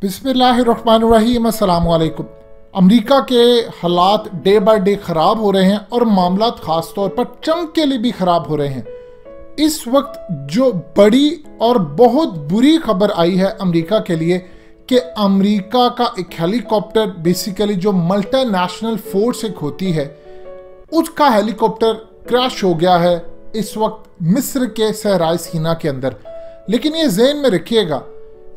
बिस्मिल्लाहिर्रहमानिर्रहीम, अस्सलाम वालेकुम। अमेरिका के हालात डे बाय डे ख़राब हो रहे हैं और मामला ख़ास तौर पर ट्रंप के लिए भी ख़राब हो रहे हैं। इस वक्त जो बड़ी और बहुत बुरी खबर आई है अमेरिका के लिए कि अमेरिका का एक हेलीकॉप्टर, बेसिकली जो मल्टीनेशनल फोर्स एक होती है, उसका हेलीकॉप्टर क्रैश हो गया है इस वक्त मिस्र के सहराए सीना के अंदर। लेकिन ये ज़हन में रखिएगा,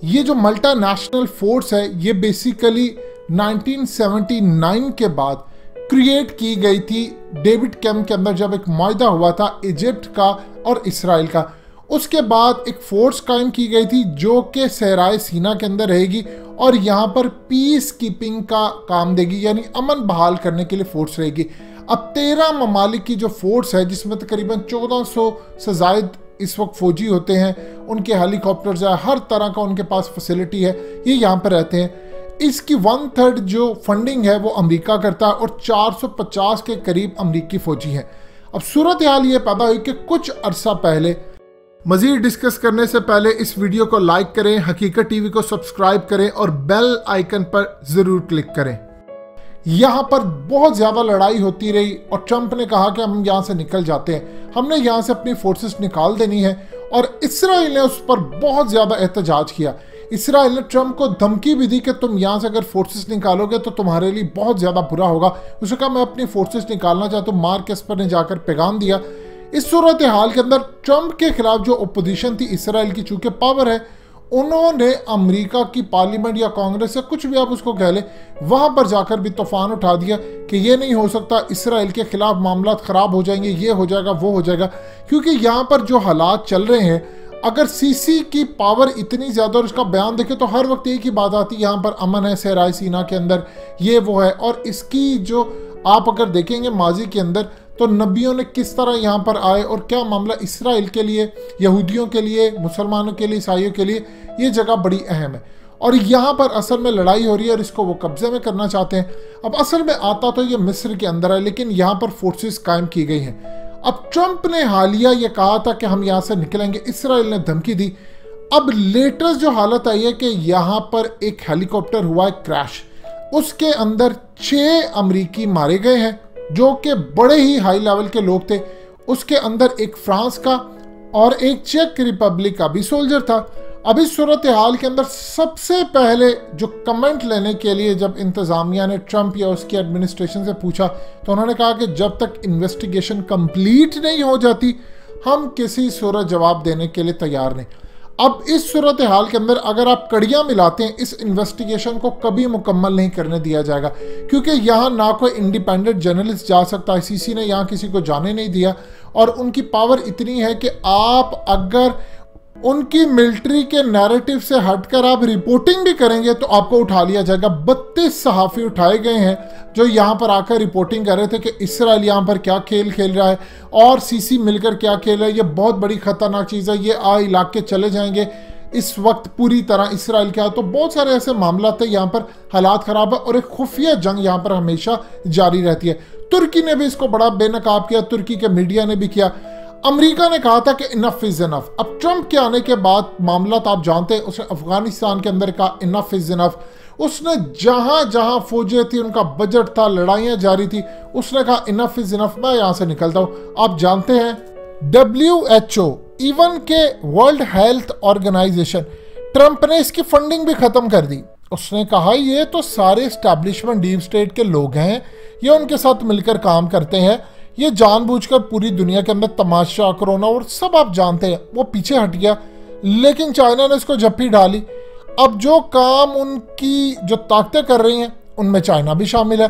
ये जो मल्टीनेशनल फोर्स है ये बेसिकली 1979 के बाद क्रिएट की गई थी डेविड कैम्प के अंदर, जब एक मुआहदा हुआ था इजिप्ट का और इसराइल का। उसके बाद एक फोर्स कायम की गई थी जो कि सहराए सीना के अंदर रहेगी और यहाँ पर पीस कीपिंग का काम देगी, यानी अमन बहाल करने के लिए फोर्स रहेगी। अब 13 ममालिक की जो फोर्स है, जिसमें तकरीबन 1400 से ज़ायद इस वक्त फौजी होते हैं, उनके हेलीकॉप्टर्स है, हर तरह का उनके पास फैसिलिटी है, ये यहाँ पर रहते हैं। इसकी 1/3 जो फंडिंग है वो अमेरिका करता है और 450 के करीब अमेरिकी फौजी हैं। अब सूरत हाल ये पैदा हुई कि कुछ अरसा पहले, मज़ीद डिस्कस करने से पहले इस वीडियो को लाइक करें, हकीकत टीवी को सब्सक्राइब करें और बेल आइकन पर ज़रूर क्लिक करें। यहाँ पर बहुत ज़्यादा लड़ाई होती रही और ट्रंप ने कहा कि हम यहाँ से निकल जाते हैं, हमने यहाँ से अपनी फोर्सेस निकाल देनी है। और इसराइल ने उस पर बहुत ज़्यादा एहतजाज किया। इसराइल ने ट्रंप को धमकी भी दी कि तुम यहाँ से अगर फोर्सेस निकालोगे तो तुम्हारे लिए बहुत ज़्यादा बुरा होगा। उसने कहा मैं अपनी फोर्सेस निकालना चाहता हूँ। मार्क एस्पर ने जाकर पैगाम दिया। इस सूरत हाल के अंदर ट्रंप के खिलाफ जो अपोजिशन थी इसराइल की, चूँकि पावर है, उन्होंने अमेरिका की पार्लियामेंट या कांग्रेस या कुछ भी आप उसको कह ले, वहां पर जाकर भी तूफान उठा दिया कि ये नहीं हो सकता, इसराइल के खिलाफ मामला खराब हो जाएंगे, ये हो जाएगा, वो हो जाएगा। क्योंकि यहाँ पर जो हालात चल रहे हैं, अगर सीसी की पावर इतनी ज़्यादा और उसका बयान देखें तो हर वक्त एक ही बात आती है, यहाँ पर अमन है सहराए सीना के अंदर, ये वो है। और इसकी जो आप अगर देखेंगे माजी के अंदर तो नबियों ने किस तरह यहाँ पर आए और क्या मामला इसराइल के लिए, यहूदियों के लिए, मुसलमानों के लिए, ईसाइयों के लिए ये जगह बड़ी अहम है। और यहाँ पर असल में लड़ाई हो रही है और इसको वो कब्जे में करना चाहते हैं। अब असल में आता तो ये मिस्र के अंदर है, लेकिन यहाँ पर फोर्सेस कायम की गई हैं। अब ट्रंप ने हालिया ये कहा था कि हम यहाँ से निकलेंगे, इसराइल ने धमकी दी। अब लेटेस्ट जो हालत आई है कि यहाँ पर एक हेलीकॉप्टर हुआ है क्रैश, उसके अंदर 6 अमरीकी मारे गए हैं जो कि बड़े ही हाई लेवल के लोग थे। उसके अंदर एक फ्रांस का और एक चेक रिपब्लिक का भी सोल्जर था। अब इस सूरत हाल के अंदर सबसे पहले जो कमेंट लेने के लिए जब इंतज़ामिया ने ट्रंप या उसकी एडमिनिस्ट्रेशन से पूछा तो उन्होंने कहा कि जब तक इन्वेस्टिगेशन कंप्लीट नहीं हो जाती हम किसी सूरत जवाब देने के लिए तैयार नहीं। अब इस सूरत हाल के अंदर अगर आप कड़ियाँ मिलाते हैं, इस इन्वेस्टिगेशन को कभी मुकम्मल नहीं करने दिया जाएगा, क्योंकि यहाँ ना कोई इंडिपेंडेंट जर्नलिस्ट जा सकता। आईसीसी ने यहाँ किसी को जाने नहीं दिया और उनकी पावर इतनी है कि आप अगर उनकी मिलिट्री के नैरेटिव से हटकर आप रिपोर्टिंग भी करेंगे तो आपको उठा लिया जाएगा। 32 सहाफ़ी उठाए गए हैं जो यहाँ पर आकर रिपोर्टिंग कर रहे थे कि इसराइल यहाँ पर क्या खेल खेल रहा है और सीसी मिलकर क्या खेल रहा है, ये बहुत बड़ी खतरनाक चीज़ है, ये इलाके चले जाएंगे इस वक्त पूरी तरह इसराइल के। तो बहुत सारे ऐसे मामला थे, यहाँ पर हालात ख़राब है और एक खुफिया जंग यहाँ पर हमेशा जारी रहती है। तुर्की ने भी इसको बड़ा बेनकाब किया, तुर्की के मीडिया ने भी किया। अमेरिका ने कहा था कि इनफ इज इनफ। अब ट्रंप के आने के बाद मामला तो आप जानते हैं, उसने अफगानिस्तान के अंदर कहा इनफ इज इनफ। उसने जहां जहां फौजें थी, उनका बजट था, लड़ाइयां जारी थी, उसने कहा इनफ इज इनफ, मैं यहां से निकलता हूं। आप जानते हैं WHO, इवन के वर्ल्ड हेल्थ ऑर्गेनाइजेशन, ट्रंप ने इसकी फंडिंग भी खत्म कर दी। उसने कहा ये तो सारे एस्टैब्लिशमेंट डीप स्टेट के लोग हैं, ये उनके साथ मिलकर काम करते हैं, ये जानबूझकर पूरी दुनिया के अंदर तमाशा, कोरोना और सब आप जानते हैं, वो पीछे हट गया। लेकिन चाइना ने इसको झप्पी डाली। अब जो काम उनकी जो ताकतें कर रही हैं उनमें चाइना भी शामिल है।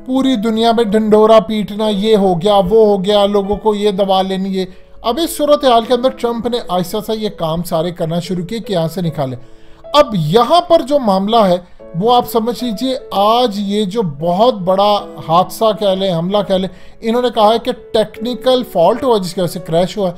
पूरी दुनिया में ढिंढोरा पीटना, ये हो गया, वो हो गया, लोगों को ये दबा लेनी है। अब इस सूरत हाल के अंदर ट्रंप ने आहिस्ता सा ये काम सारे करना शुरू किए कि यहाँ से निकाले। अब यहाँ पर जो मामला है वो आप समझ लीजिए, आज ये जो बहुत बड़ा हादसा कह लें, हमला कह लें, इन्होंने कहा है कि टेक्निकल फॉल्ट हुआ जिसकी वजह से क्रैश हुआ।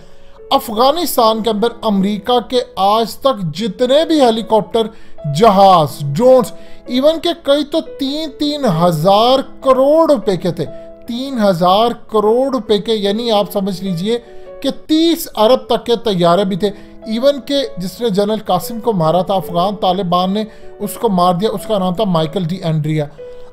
अफगानिस्तान के अंदर अमेरिका के आज तक जितने भी हेलीकॉप्टर, जहाज, ड्रोन्स, इवन के कई तो 3-3 हज़ार करोड़ रुपए के थे, 3,000 करोड़ रुपए के, यानी आप समझ लीजिए कि 30 अरब तक के तैयारे भी थे। इवन के जिसने जनरल कासिम को मारा था अफगान तालिबान ने उसको मार दिया, उसका नाम था माइकल डी एंड्रिया।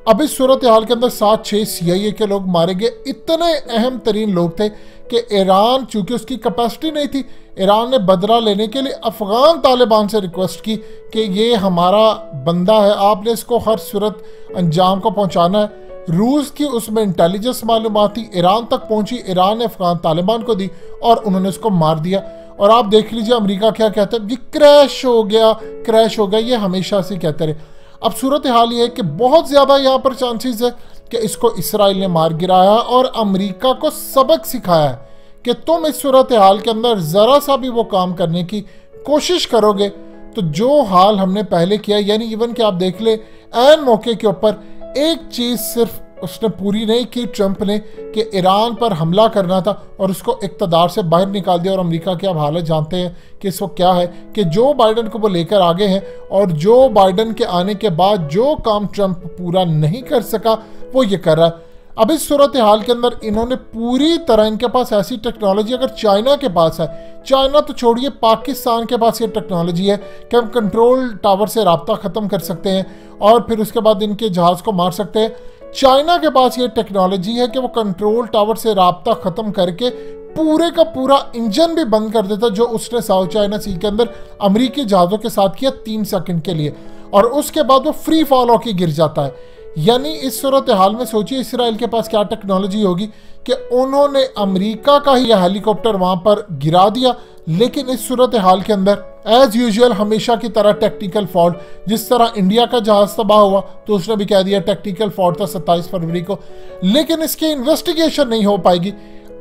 अब इस सूरत हाल के अंदर 7-6 CIA के लोग मारे गए। इतने अहम तरीन लोग थे कि ईरान, चूंकि उसकी कैपेसिटी नहीं थी, ईरान ने बदला लेने के लिए अफगान तालिबान से रिक्वेस्ट की कि ये हमारा बंदा है, आपने इसको हर सूरत अंजाम को पहुंचाना है। रूस की उसमें इंटेलिजेंस मालूमात थी, ईरान तक पहुंची, ईरान ने अफगान तालिबान को दी और उन्होंने उसको मार दिया। और आप देख लीजिए अमेरिका क्या कहता है, ये क्रैश हो गया, क्रैश हो गया, ये हमेशा से कहते रहे। अब सूरत हाल ये है कि बहुत ज़्यादा यहाँ पर चांसेस है कि इसको इसराइल ने मार गिराया और अमेरिका को सबक सिखाया है कि तुम इस सूरत हाल के अंदर ज़रा सा भी वो काम करने की कोशिश करोगे तो जो हाल हमने पहले किया, यानी इवन कि आप देख ले ऐन मौके के ऊपर एक चीज़ सिर्फ उसने पूरी नहीं की ट्रंप ने कि ईरान पर हमला करना था और उसको इक़्तिदार से बाहर निकाल दिया। और अमेरिका की आप हालत जानते हैं कि इस वक्त क्या है कि जो बाइडन को वो लेकर आगे हैं और जो बाइडन के आने के बाद जो काम ट्रंप पूरा नहीं कर सका वो ये कर रहा है। अब इस सूरत हाल के अंदर इन्होंने पूरी तरह, इनके पास ऐसी टेक्नोलॉजी अगर चाइना के पास है, चाइना तो छोड़िए पाकिस्तान के पास ये टेक्नोलॉजी है कि हम कंट्रोल टावर से राब्ता ख़त्म कर सकते हैं और फिर उसके बाद इनके जहाज़ को मार सकते हैं। चाइना के पास ये टेक्नोलॉजी है कि वो कंट्रोल टावर से राब्ता ख़त्म करके पूरे का पूरा इंजन भी बंद कर देता, जो उसने साउथ चाइना सी के अंदर अमेरिकी जहाज़ों के साथ किया 3 सेकंड के लिए, और उसके बाद वो फ्री फॉल होकर गिर जाता है। यानी इस सूरत हाल में सोचिए इसराइल के पास क्या टेक्नोलॉजी होगी कि उन्होंने अमेरिका का ही हेलीकॉप्टर वहां पर गिरा दिया। लेकिन इस सूरत हाल के अंदर एज यूजुअल हमेशा की तरह टेक्निकल फॉल्ट, जिस तरह इंडिया का जहाज तबाह हुआ तो उसने भी कह दिया टेक्निकल फॉल्ट था 27 फरवरी को, लेकिन इसकी इन्वेस्टिगेशन नहीं हो पाएगी।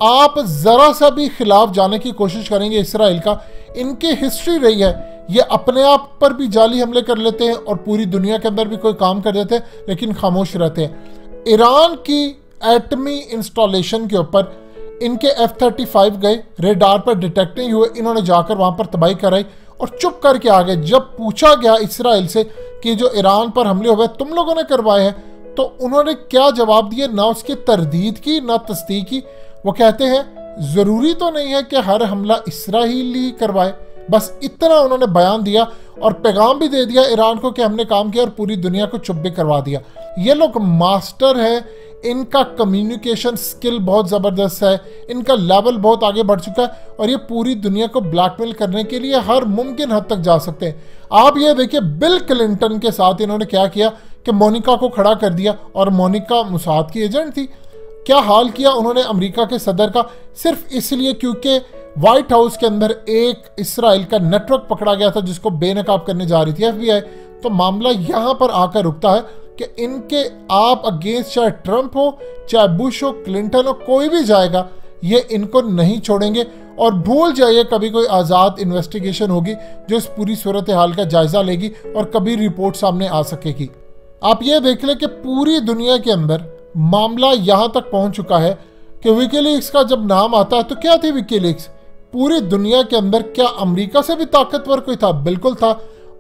आप जरा सा भी खिलाफ जाने की कोशिश करेंगे इसराइल का, इनकी हिस्ट्री रही है ये अपने आप पर भी जाली हमले कर लेते हैं और पूरी दुनिया के अंदर भी कोई काम कर देते हैं लेकिन खामोश रहते हैं। ईरान की एटमी इंस्टॉलेशन के ऊपर इनके F-35 गए, रेडार पर डिटेक्ट नहीं हुए, इन्होंने जाकर वहां पर तबाही कराई और चुप करके आ गए। जब पूछा गया इसराइल से कि जो ईरान पर हमले हुए तुम लोगों ने करवाए हैं, तो उन्होंने क्या जवाब दिया, ना उसकी तरदीद की ना तस्दीक की। वो कहते हैं ज़रूरी तो नहीं है कि हर हमला इसराइल ही करवाए, बस इतना उन्होंने बयान दिया और पैगाम भी दे दिया ईरान को कि हमने काम किया और पूरी दुनिया को चुप भी करवा दिया। ये लोग मास्टर हैं, इनका कम्युनिकेशन स्किल बहुत ज़बरदस्त है, इनका लेवल बहुत आगे बढ़ चुका है और ये पूरी दुनिया को ब्लैकमेल करने के लिए हर मुमकिन हद तक जा सकते हैं। आप ये देखिए बिल क्लिंटन के साथ इन्होंने क्या किया कि मोनिका को खड़ा कर दिया, और मोनिका मोसाद की एजेंट थी। क्या हाल किया उन्होंने अमेरिका के सदर का, सिर्फ इसलिए क्योंकि व्हाइट हाउस के अंदर एक इसराइल का नेटवर्क पकड़ा गया था जिसको बेनकाब करने जा रही थी FBI। तो मामला यहाँ पर आकर रुकता है कि इनके आप अगेंस्ट चाहे ट्रंप हो, चाहे बुश हो, क्लिंटन हो, कोई भी जाएगा ये इनको नहीं छोड़ेंगे। और भूल जाइए कभी कोई आज़ाद इन्वेस्टिगेशन होगी जो इस पूरी सूरत हाल का जायजा लेगी और कभी रिपोर्ट सामने आ सकेगी। आप ये देख लें कि पूरी दुनिया के अंदर मामला यहाँ तक पहुँच चुका है कि विकीलीक्स का जब नाम आता है तो क्या थी विकीलीक्स, पूरी दुनिया के अंदर क्या अमेरिका से भी ताकतवर कोई था? बिल्कुल था।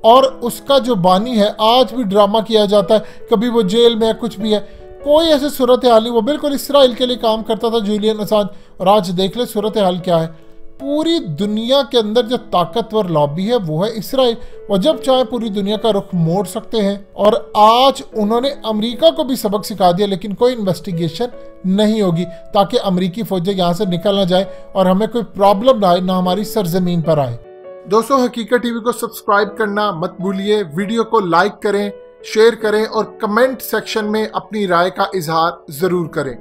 और उसका जो बानी है आज भी ड्रामा किया जाता है, कभी वो जेल में है, कुछ भी है, कोई ऐसे सूरत हाल नहीं, वो बिल्कुल इसराइल के लिए काम करता था जूलियन असांज। और आज देख ले सूरत हाल क्या है, पूरी दुनिया के अंदर जो ताकतवर लॉबी है वो है इसराइल। वो जब चाहे पूरी दुनिया का रुख मोड़ सकते हैं और आज उन्होंने अमेरिका को भी सबक सिखा दिया, लेकिन कोई इन्वेस्टिगेशन नहीं होगी ताकि अमेरिकी फौजें यहाँ से निकल ना जाए और हमें कोई प्रॉब्लम ना आए, ना हमारी सरजमीन पर आए। दोस्तों हकीकत टीवी को सब्सक्राइब करना मत भूलिए, वीडियो को लाइक करें, शेयर करें और कमेंट सेक्शन में अपनी राय का इजहार जरूर करें।